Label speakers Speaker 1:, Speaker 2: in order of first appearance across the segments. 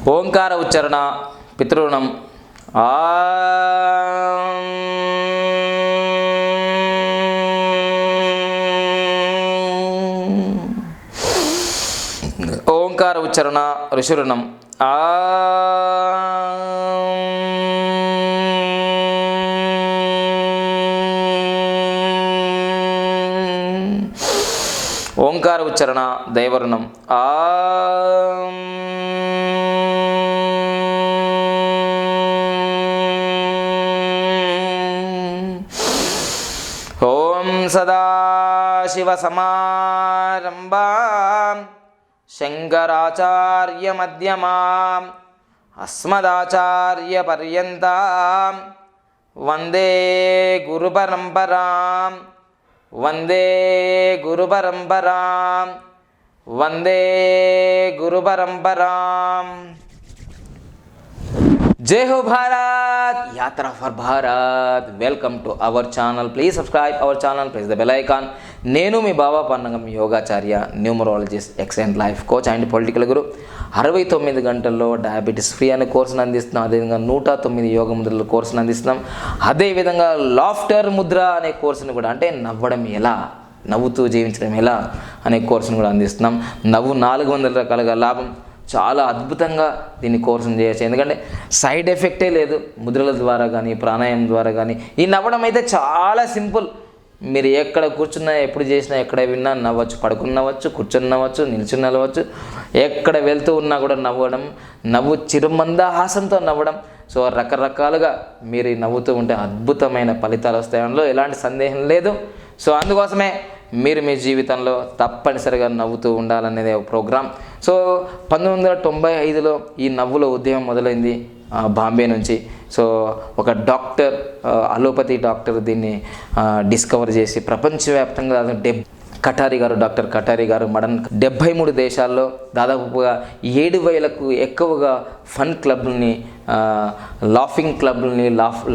Speaker 1: ఓంకార ఉచ్చారణ పితృణం. ఓంకార ఉచ్చారణ ఋషురుణం. ఓంకార ఉచ్చారణ దైవరుణం. ఓం సదాశివసమారంభాం శంకరాచార్యమధ్యమాం అస్మదాచార్యపర్యంతాం వందే గురుపరంపరాం వందే గురుపరంపరాం వందే గురుపరంపరాం. జై హో భారత్, యాత్ర for Bharat. Welcome to our channel. Please subscribe our channel, press the bell icon. నేను మీ బాబా పన్నంగం యోగాచార్య, numerologist, excellent life coach and political guru. 69 గంటల్లో డయాబెటీస్ ఫ్రీ అనే కోర్సును అందిస్తున్నాం. అదేవిధంగా 109 యోగ ముద్రల కోర్సును అందిస్తున్నాం. అదేవిధంగా లాఫ్టర్ ముద్ర అనే కోర్సును కూడా, అంటే నవ్వడం ఎలా, నవ్వుతూ జీవించడం ఎలా అనే కోర్సును కూడా అందిస్తున్నాం. నవ్వు 400 రకాలుగా లాభం. చాలా అద్భుతంగా దీన్ని కోర్సును చేయొచ్చు. ఎందుకంటే సైడ్ ఎఫెక్టే లేదు. ముద్రల ద్వారా కానీ, ప్రాణాయామం ద్వారా కానీ. ఈ నవ్వడం అయితే చాలా సింపుల్. మీరు ఎక్కడ కూర్చున్నా, ఎప్పుడు చేసినా, ఎక్కడ విన్నా నవ్వచ్చు. పడుకుని నవ్వచ్చు, కూర్చొని నవ్వచ్చు, నిల్చుని నవ్వచ్చు. ఎక్కడ వెళ్తూ ఉన్నా కూడా నవ్వడం, నవ్వు చిరుమందహాసంతో నవ్వడం. సో రకరకాలుగా మీరు నవ్వుతూ ఉంటే అద్భుతమైన ఫలితాలు వస్తాయి. అందులో ఎలాంటి సందేహం లేదు. సో అందుకోసమే మీరు మీ జీవితంలో తప్పనిసరిగా నవ్వుతూ ఉండాలనేది ఒక ప్రోగ్రాం. సో 1995లో ఈ నవ్వుల ఉద్యమం మొదలైంది బాంబే నుంచి. సో ఒక డాక్టర్, అలోపతి డాక్టర్ దీన్ని డిస్కవర్ చేసి ప్రపంచవ్యాప్తంగా కటారి గారు, డాక్టర్ కటారి గారు 73 దేశాల్లో దాదాపుగా 7,000కు ఎక్కువగా ఫన్ క్లబ్ని, లాఫింగ్ క్లబ్ని,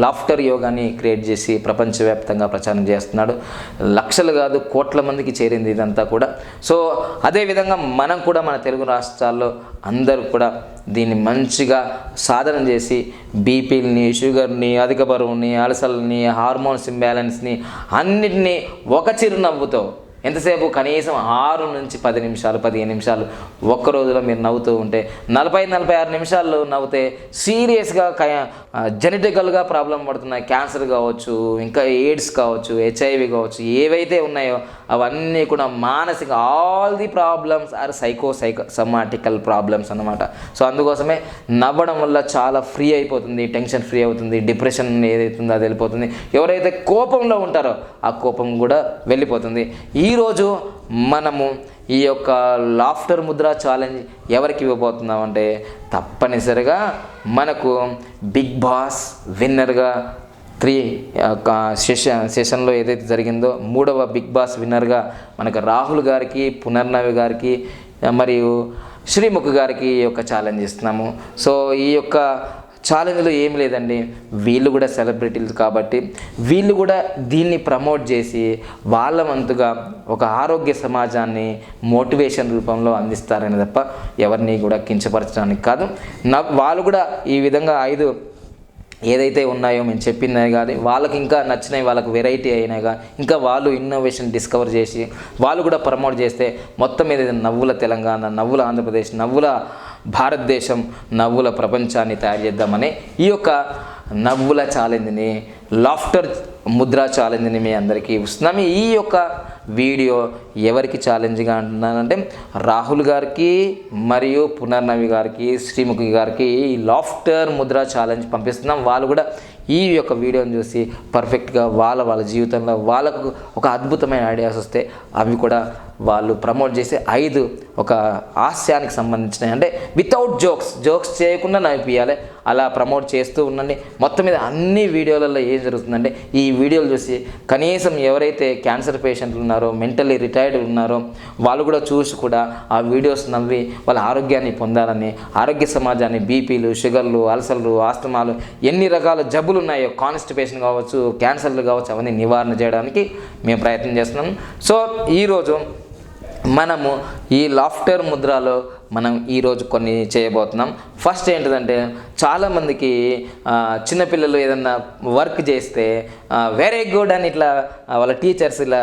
Speaker 1: లాఫ్టర్ యోగాని క్రియేట్ చేసి ప్రపంచవ్యాప్తంగా ప్రచారం చేస్తున్నాడు. లక్షలు కాదు, కోట్ల మందికి చేరింది ఇదంతా కూడా. సో అదేవిధంగా మనం కూడా మన తెలుగు రాష్ట్రాల్లో అందరూ కూడా దీన్ని మంచిగా సాధన చేసి బీపీని, షుగర్ని, అధిక బరువుని, అలసల్ని, హార్మోన్స్ ఇంబ్యాలెన్స్ని అన్నిటినీ ఒక చిరునవ్వుతో ఎంతసేపు, కనీసం 6 నుంచి 10 నిమిషాలు, 15 నిమిషాలు ఒక్క రోజులో మీరు నవ్వుతూ ఉంటే, 40-46 నిమిషాలు నవ్వుతే సీరియస్గా జెనెటికల్గా ప్రాబ్లం పడుతున్నాయి, క్యాన్సర్ కావచ్చు, ఇంకా ఎయిడ్స్ కావచ్చు, హెచ్ఐవి కావచ్చు, ఏవైతే ఉన్నాయో అవన్నీ కూడా మానసిక, all the problems are somatic problems అన్నమాట. సో అందుకోసమే నవ్వడం వల్ల చాలా ఫ్రీ అయిపోతుంది, టెన్షన్ ఫ్రీ అవుతుంది, డిప్రెషన్ ఏదైతుందో అది వెళ్ళిపోతుంది. ఎవరైతే కోపంలో ఉంటారో ఆ కోపం కూడా వెళ్ళిపోతుంది. ఈరోజు మనము ఈ యొక్క లాఫ్టర్ ముద్ర ఛాలెంజ్ ఎవరికి ఇవ్వబోతున్నామంటే, తప్పనిసరిగా మనకు బిగ్ బాస్ విన్నర్గా 3 సెషన్లో ఏదైతే జరిగిందో 3వ బిగ్ బాస్ విన్నర్గా మనకు రాహుల్ గారికి, పునర్నవి గారికి మరియు శ్రీముఖ్ గారికి ఈ యొక్క ఛాలెంజ్ ఇస్తున్నాము. సో ఈ యొక్క ఛాలెంజ్లో ఏం లేదండి, వీళ్ళు కూడా సెలబ్రిటీలు కాబట్టి వీళ్ళు కూడా దీన్ని ప్రమోట్ చేసి వాళ్ళ వంతుగా ఒక ఆరోగ్య సమాజాన్ని మోటివేషన్ రూపంలో అందిస్తారని తప్ప ఎవరిని కూడా కించపరచడానికి కాదు. వాళ్ళు కూడా ఈ విధంగా 5 ఏదైతే ఉన్నాయో మేము చెప్పినాయి కానీ వాళ్ళకి ఇంకా నచ్చినాయి, వాళ్ళకి వెరైటీ అయినాయిగా ఇంకా వాళ్ళు ఇన్నోవేషన్ డిస్కవర్ చేసి వాళ్ళు కూడా ప్రమోట్ చేస్తే మొత్తం మీద నవ్వుల తెలంగాణ, నవ్వుల ఆంధ్రప్రదేశ్, నవ్వుల భారతదేశం, నవ్వుల ప్రపంచాన్ని తయారు చేద్దామని ఈ యొక్క నవ్వుల ఛాలెంజ్ని, లాఫ్టర్ ముద్ర ఛాలెంజ్ని మీ అందరికీ ఇస్తున్నాము. ఈ యొక్క వీడియో ఎవరికి ఛాలెంజ్గా అంటున్నానంటే, రాహుల్ గారికి మరియు పునర్నవి గారికి, శ్రీముఖి గారికి ఈ లాఫ్టర్ ముద్ర ఛాలెంజ్ పంపిస్తున్నాం. వాళ్ళు కూడా ఈ యొక్క వీడియోని చూసి పర్ఫెక్ట్గా వాళ్ళ జీవితంలో వాళ్ళకు ఒక అద్భుతమైన ఐడియాస్ వస్తే అవి కూడా వాళ్ళు ప్రమోట్ చేసి 5 ఒక హాస్యానికి సంబంధించినవి, అంటే వితౌట్ జోక్స్ చేయకుండా నవ్వియాలి, అలా ప్రమోట్ చేస్తూ ఉండండి. మొత్తం మీద అన్ని వీడియోలలో ఏం జరుగుతుందంటే, ఈ వీడియోలు చూసి కనీసం ఎవరైతే క్యాన్సర్ పేషెంట్లు ఉన్నారో, మెంటల్లీ రిటైర్డ్ ఉన్నారో వాళ్ళు కూడా చూసి కూడా ఆ వీడియోస్ నవ్వి వాళ్ళ ఆరోగ్యాన్ని పొందాలని, ఆరోగ్య సమాజాన్ని, బీపీలు, షుగర్లు, అల్సర్లు, ఆస్తమాలు, ఎన్ని రకాల జబ్బులు ఉన్నాయో, కాన్స్టిపేషన్ కావచ్చు, క్యాన్సర్లు కావచ్చు, అవన్నీ నివారణ చేయడానికి మేము ప్రయత్నం చేస్తున్నాం. సో ఈరోజు మనము ఈ లాఫ్టర్ ముద్రలో మనం ఈరోజు కొన్ని చేయబోతున్నాం. ఫస్ట్ ఏంటిదంటే, చాలామందికి చిన్నపిల్లలు ఏదన్నా వర్క్ చేస్తే వెరీ గుడ్ అని ఇట్లా వాళ్ళ టీచర్స్ ఇలా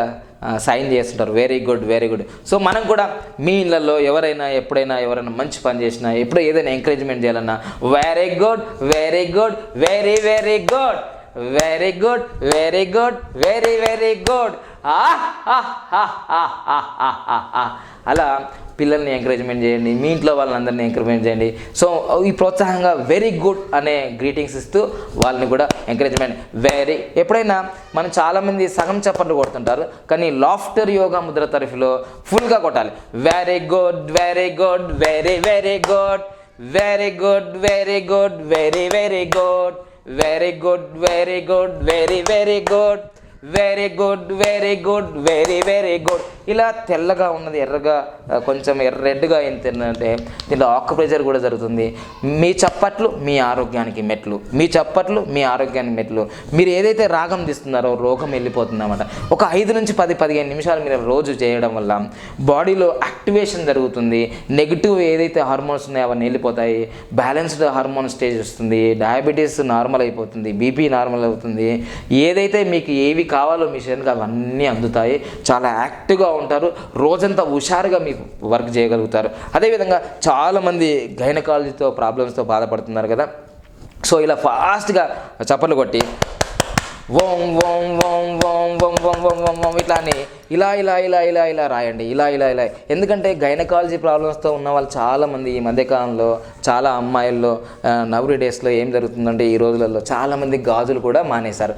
Speaker 1: సైన్ చేస్తుంటారు, very good very good. So మనం కూడా మీ ఇళ్ళల్లో ఎప్పుడైనా ఎవరైనా మంచి పని చేసినా, ఎప్పుడు ఏదైనా ఎంకరేజ్మెంట్ చేయాలన్నా very good very good very very good very good very good very very good అలా పిల్లల్ని ఎంకరేజ్మెంట్ చేయండి, మీ ఇంట్లో వాళ్ళందరినీ ఎంకరేజ్మెంట్ చేయండి. సో ఈ ప్రోత్సాహంగా వెరీ గుడ్ అనే గ్రీటింగ్స్ ఇస్తూ వాళ్ళని కూడా ఎంకరేజ్మెంట్ ఎప్పుడైనా మనం చాలామంది సగం చప్పట్లు కొడుతుంటారు, కానీ లాఫ్టర్ యోగా ముద్ర తరఫులో ఫుల్గా కొట్టాలి. Very good very good very very good very good very good very very good very good very good very very good very good very good very very good. ఇలా తెల్లగా ఉన్నది ఎర్రగా కొంచెం రెడ్గా ఏంటంటే దీంట్లో ఆక్యుప్రెషర్ కూడా జరుగుతుంది. మీ చప్పట్లు మీ ఆరోగ్యానికి మెట్లు, మీ చప్పట్లు మీ ఆరోగ్యానికి మెట్లు. మీరు ఏదైతే రాగం తీస్తున్నారో రోగం వెళ్ళిపోతుంది అన్నమాట. ఒక 5 నుంచి 10-15 నిమిషాలు మీరు రోజు చేయడం వల్ల బాడీలో యాక్టివేషన్ జరుగుతుంది. నెగిటివ్ ఏదైతే హార్మోన్స్ ఉన్నాయో అవన్నీ వెళ్ళిపోతాయి. బ్యాలెన్స్డ్ హార్మోన్ స్టేజ్ వస్తుంది. డయాబెటీస్ నార్మల్ అయిపోతుంది, బీపీ నార్మల్ అవుతుంది. ఏదైతే మీకు ఏవి కావాలో మీ శరీరానికి అవన్నీ అందుతాయి. చాలా యాక్టివ్గా ఉంటారు, రోజంతా హుషారుగా మీకు వర్క్ చేయగలుగుతారు. అదేవిధంగా చాలామంది గైనకాలజీతో ప్రాబ్లమ్స్తో బాధపడుతున్నారు కదా. సో ఇలా ఫాస్ట్గా చప్పట్లు కొట్టి ఓం ఓం ఓం ఓం ఓం ఓం ఓం ఓం ఓం ఇట్లా అని ఇలా ఇలా ఇలా ఇలా ఇలా రాయండి, ఇలా ఇలా ఇలా. ఎందుకంటే గైనకాలజీ ప్రాబ్లమ్స్తో ఉన్న వాళ్ళు చాలామంది ఈ మధ్యకాలంలో చాలా అమ్మాయిల్లో నవ్రీ డేస్లో ఏం జరుగుతుందంటే ఈ రోజులలో చాలామంది గాజులు కూడా మానేశారు.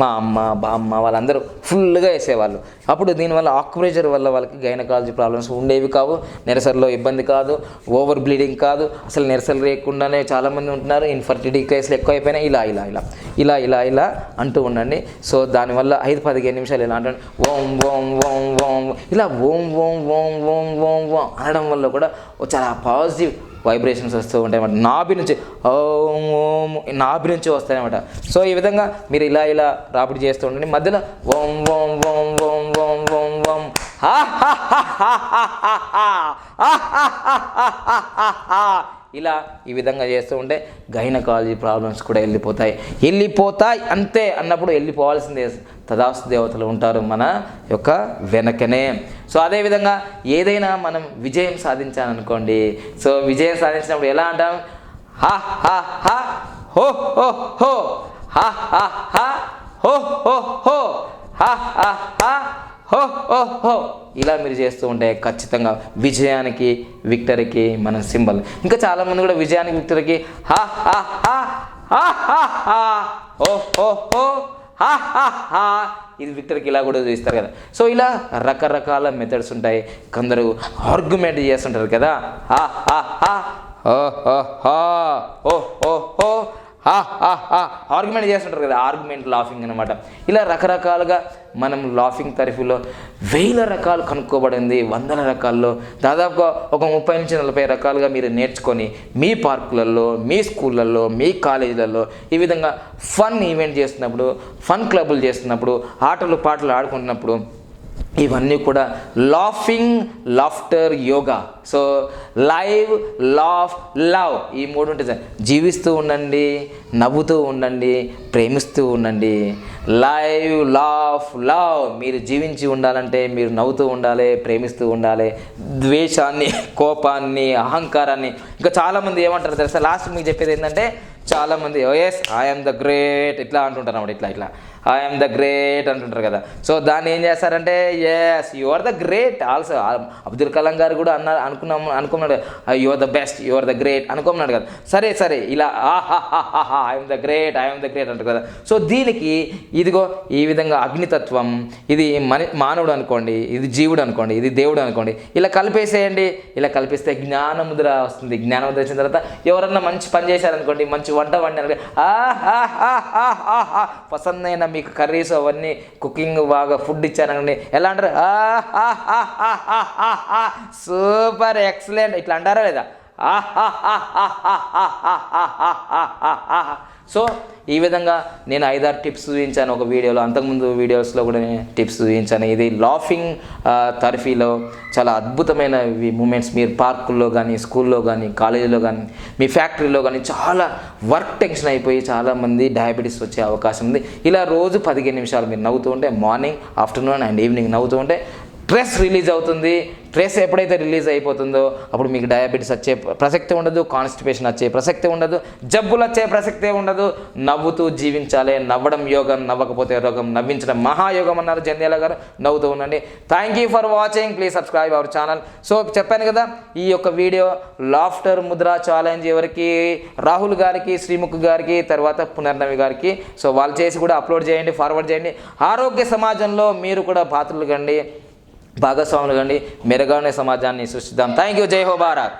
Speaker 1: మా అమ్మ బామ్మ వాళ్ళందరూ ఫుల్గా వేసేవాళ్ళు. అప్పుడు దీనివల్ల ఆక్యుప్రెషర్ వల్ల వాళ్ళకి గైనకాలజీ ప్రాబ్లమ్స్ ఉండేవి కావు, నెరసల్లో ఇబ్బంది కాదు, ఓవర్ బ్లీడింగ్ కాదు, అసలు నెరసలు లేకుండానే చాలామంది ఉంటున్నారు. ఇన్ఫర్టిలిటీ కేసులు ఎక్కువ అయిపోయినాయి. ఇలా ఇలా ఇలా ఇలా ఇలా ఇలా అంటూ ఉండండి. సో దానివల్ల 5-15 నిమిషాలు ఇలా అంటే ఓం ఓం ఓం ఓం ఇలా ఓం ఓం ఓం ఓం ఓం ఓం అనడం వల్ల కూడా చాలా పాజిటివ్ వైబ్రేషన్స్ వస్తూ ఉంటాయి అన్నమాట. నాభి నుంచి ఓం ఓం నాభి నుంచి వస్తాయన్నమాట. సో ఈ విధంగా మీరు ఇలా ఇలా రాపిడి చేస్తూ ఉండండి. మధ్యలో ఓం ఓం ఓం ఓం ఓం ఓం ఓం ఇలా ఈ విధంగా చేస్తూ ఉంటే గైనకాలజీ ప్రాబ్లమ్స్ కూడా వెళ్ళిపోతాయి అంతే అన్నప్పుడు వెళ్ళిపోవాల్సిందే. తదాస్తు దేవతలు ఉంటారు మన యొక్క వెనకనే. సో అదేవిధంగా ఏదైనా మనం విజయం సాధించాలనుకోండి. సో విజయం సాధించినప్పుడు ఎలా అంటాం? హా హా హా హో హో హో హా హా హా హో హో హో హా హా హా హో హో హో ఇలా మీరు చేస్తూ ఉంటే ఖచ్చితంగా విజయానికి విక్టరీకి మన సింబల్. ఇంకా చాలామంది కూడా విజయానికి విక్టరీకి హా హా హా హా హా హా హో హో హో హా హా హా ఇది విక్టరీకి ఇలా కూడా చూస్తారు కదా. సో ఇలా రకరకాల మెథడ్స్ ఉంటాయి. కొందరు ఆర్గ్యుమెంట్ చేస్తుంటారు కదా, హా హా హా హో హో హో హో హో హో ఆర్గ్యుమెంట్ చేస్తుంటారు కదా, ఆర్గ్యుమెంట్ లాఫింగ్ అనమాట. ఇలా రకరకాలుగా మనం లాఫింగ్ తరఫులో 1000 రకాలు కనుక్కోబడింది. 100 రకాల్లో దాదాపుగా ఒక 30 నుంచి 40 రకాలుగా మీరు నేర్చుకొని మీ పార్కులలో, మీ స్కూళ్ళల్లో, మీ కాలేజీలలో ఈ విధంగా ఫన్ ఈవెంట్ చేస్తున్నప్పుడు, ఫన్ క్లబ్బులు చేస్తున్నప్పుడు, ఆటలు పాటలు ఆడుకుంటున్నప్పుడు ఇవన్నీ కూడా laughter yoga. So live, laugh, love ఈ 3 ఉంటాయి సార్. జీవిస్తూ ఉండండి, నవ్వుతూ ఉండండి, ప్రేమిస్తూ ఉండండి. Live, laugh, love. మీరు జీవించి ఉండాలంటే మీరు నవ్వుతూ ఉండాలి, ప్రేమిస్తూ ఉండాలి. ద్వేషాన్ని, కోపాన్ని, అహంకారాన్ని ఇంకా చాలామంది ఏమంటారు తెలుసా, లాస్ట్ మీకు చెప్పేది ఏంటంటే చాలామంది ఎస్ ఐఎమ్ ద గ్రేట్ ఇట్లా అంటుంటారు అన్నమాట. ఇట్లా ఇట్లా ఐఎమ్ ద గ్రేట్ అంటుంటారు కదా. సో దాన్ని ఏం చేస్తారంటే yes you are the great also. Abdul Kalam garu కూడా అనుకున్నాడు you are the best, you are the great అనుకున్నాడు కదా. సరే ఇలా ఐఎమ్ ద గ్రేట్ అంటారు కదా. సో దీనికి ఇదిగో ఈ విధంగా అగ్నితత్వం, ఇది మానవుడు అనుకోండి, ఇది జీవుడు అనుకోండి, ఇది దేవుడు అనుకోండి, ఇలా కలిపేసేయండి. ఇలా కలిపిస్తే జ్ఞానముద్ర వస్తుంది. జ్ఞానముద్ర వచ్చిన తర్వాత ఎవరన్నా మంచి పని చేశారనుకోండి, మంచి వంట వండి పసందైన మీకు కర్రీస్ అవన్నీ కుకింగ్ బాగా ఫుడ్ ఇచ్చారనుకోండి, ఎలా అంటారు? సూపర్ ఎక్సలెంట్ ఇట్లా అంటారా లేదా? సో ఈ విధంగా నేను 5-6 టిప్స్ చూపించాను ఒక వీడియోలో, అంతకుముందు వీడియోస్లో కూడా నేను టిప్స్ చూపించాను. ఇది లాఫింగ్ థెరపీలో చాలా అద్భుతమైన మూమెంట్స్. మీరు పార్కుల్లో కానీ, స్కూల్లో కానీ, కాలేజీలో కానీ, మీ ఫ్యాక్టరీలో కానీ చాలా వర్క్ టెన్షన్ అయిపోయి చాలామంది డయాబెటీస్ వచ్చే అవకాశం ఉంది. ఇలా రోజు 15 నిమిషాలు మీరు నవ్వుతూ ఉంటే, మార్నింగ్, ఆఫ్టర్నూన్ అండ్ ఈవినింగ్ నవ్వుతూ ఉంటే స్ట్రెస్ రిలీజ్ అవుతుంది. స్ట్రెస్ ఎప్పుడైతే రిలీజ్ అయిపోతుందో అప్పుడు మీకు డయాబెటీస్ వచ్చే ప్రసక్తే ఉండదు, కాన్స్టిపేషన్ వచ్చే ప్రసక్తే ఉండదు, జబ్బులు వచ్చే ప్రసక్తే ఉండదు. నవ్వుతూ జీవించాలి. నవ్వడం యోగం, నవ్వకపోతే రోగం, నవ్వించడం మహాయోగం అన్నారు జంధ్యాల గారు. నవ్వుతూ ఉండండి. Thank you for watching. Please subscribe our channel. So చెప్పాను కదా, ఈ యొక్క వీడియో లాఫ్టర్ ముద్ర ఛాలెంజ్ ఎవరికి, రాహుల్ గారికి, శ్రీముఖ్ గారికి, తర్వాత పునర్నవి గారికి. సో వాళ్ళు చేసి కూడా అప్లోడ్ చేయండి, ఫార్వర్డ్ చేయండి. ఆరోగ్య సమాజంలో మీరు కూడా పాత్రలు కండి, భాగస్వాములు కండి. మెరుగైన సమాజాన్ని సృష్టిద్దాం. Thank you. జై హో భారత్.